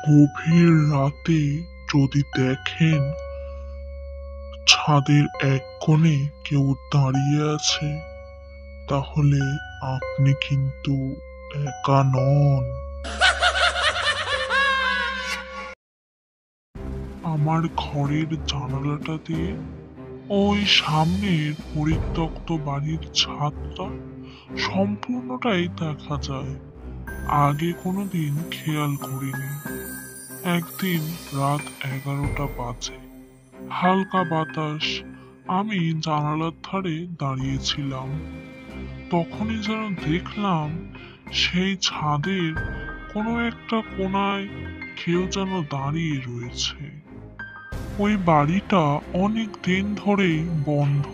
গভীর রাতে যদি দেখেন ছাদের এক কোণে কেউ দাঁড়িয়ে আছে, তাহলে আপনি কিন্তু একা নন। আমার ঘরের জানালাটা দিয়ে ওই সামনের পরিত্যক্ত বাড়ির ছাদটা সম্পূর্ণটাই দেখা যায়। আগে কোনোদিন খেয়াল করিনি। একদিন রাত 11টা বাজে, হালকা বাতাস, আমি জানালার ধারে দাঁড়িয়েছিলাম। তখনই যেন দেখলাম সেই ছাদের কোনো একটা কোণায় কেউ যেন দাঁড়িয়ে রয়েছে। ওই বাড়িটা অনেক দিন ধরেই বন্ধ,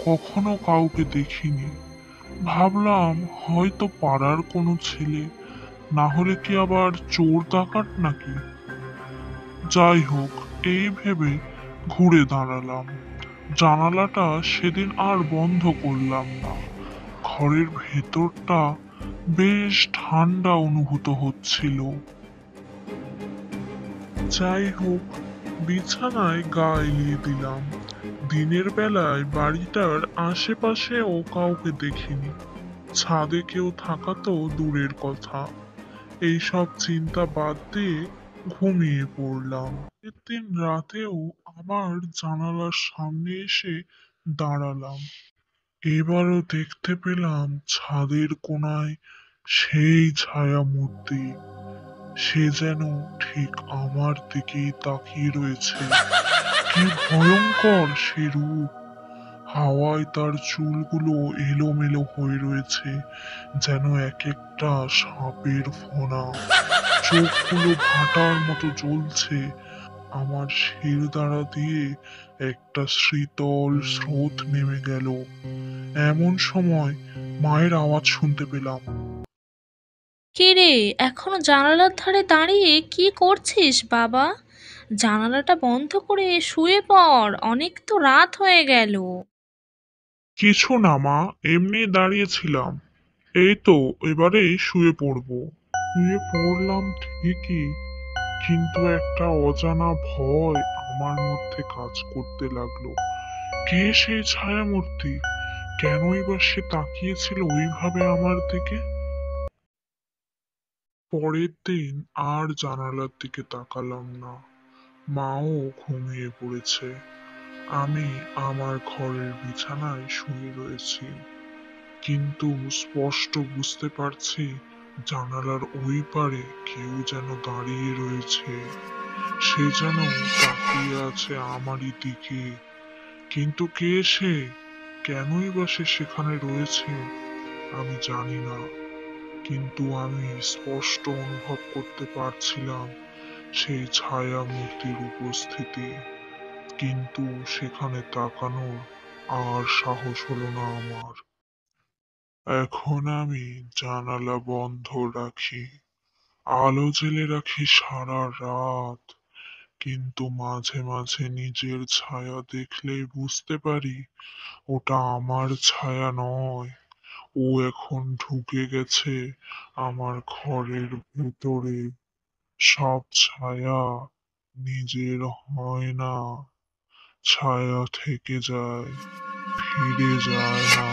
কখনো কাউকে দেখিনি। ভাবলাম হয়তো পাড়ার কোনো ছেলে, না হলে কি আবার চোর ডাকাত নাকি। যাই হোক, এই ভেবে ঘুরে দাঁড়ালাম। জানালাটা সেদিন আর বন্ধ করলাম না। ঘরের ভেতরটা বেশ ঠান্ডা অনুভূত হচ্ছিল। যাই হোক, বিছানায় গা এলিয়ে দিলাম। দিনের বেলায় বাড়িটার আশেপাশেও কাউকে দেখিনি। ছাদে কেউ থাকা তো দূরের কথা। এইসব চিন্তা বাদ দিয়ে ঘুমিয়ে পড়লাম। পরের দিন রাতেও আবার জানালার সামনে এসে দাঁড়ালাম। এবারও দেখতে পেলাম ছাদের কোণায় সেই ছায়া মূর্তি। সে যেন ঠিক আমার দিকেই তাকিয়ে রয়েছে। কি ভয়ঙ্কর সে রূপ! হাওয়ায় তার চুলগুলো এলোমেলো হয়ে রয়েছে, যেন এক একটা সাপের ফনা। চোখগুলো ভাটার মতো জ্বলছে। আমার শিরদাঁড়া দিয়ে একটা শীতল স্রোত নেমে গেল। এমন সময় মায়ের আওয়াজ শুনতে পেলাম। কে রে, এখনো জানালার ধারে দাঁড়িয়ে কি করছিস বাবা? জানালাটা বন্ধ করে শুয়ে পড়, অনেক তো রাত হয়ে গেল। কিছু না মা, এমনি দাঁড়িয়েছিলাম। এই তো এবারে শুয়ে পড়বো। শুয়ে পড়লাম ঠিকই, কিন্তু একটা অজানা ভয় আমার মধ্যে কাজ করতে লাগলো। কে সেই ছায়ামূর্তি? কেনই বা সে তাকিয়েছিল ওইভাবে আমার দিকে? পরের দিন আর জানালার দিকে তাকালাম না। মাও ঘুমিয়ে পড়েছে। আমি আমার ঘরের বিছানায় শুয়ে রয়েছি, কিন্তু স্পষ্ট বুঝতে পারছি জানালার ওই পারে কেউ যেন দাঁড়িয়ে রয়েছে। সে যেন তাকিয়ে আছে আমারই দিকে। কিন্তু কে সে? কেনই বা সে সেখানে রয়েছে আমি জানি না, কিন্তু আমি স্পষ্ট অনুভব করতে পারছিলাম সেই ছায়া মূর্তির উপস্থিতি। কিন্তু সেখানে তাকানোর আর সাহস হলো না আমার। এখন আমি জানালা বন্ধ রাখি, আলো জ্বেলে রাখি সারা রাত, কিন্তু মাঝে মাঝে নিজের ছায়া দেখলেই বুঝতে পারি ওটা আমার ছায়া নয়। ও এখন ঢুকে গেছে আমার ঘরের ভেতরে। সব ছায়া নিজের হয় না, ছায়া থেকে যায়, ফিরে যায় না।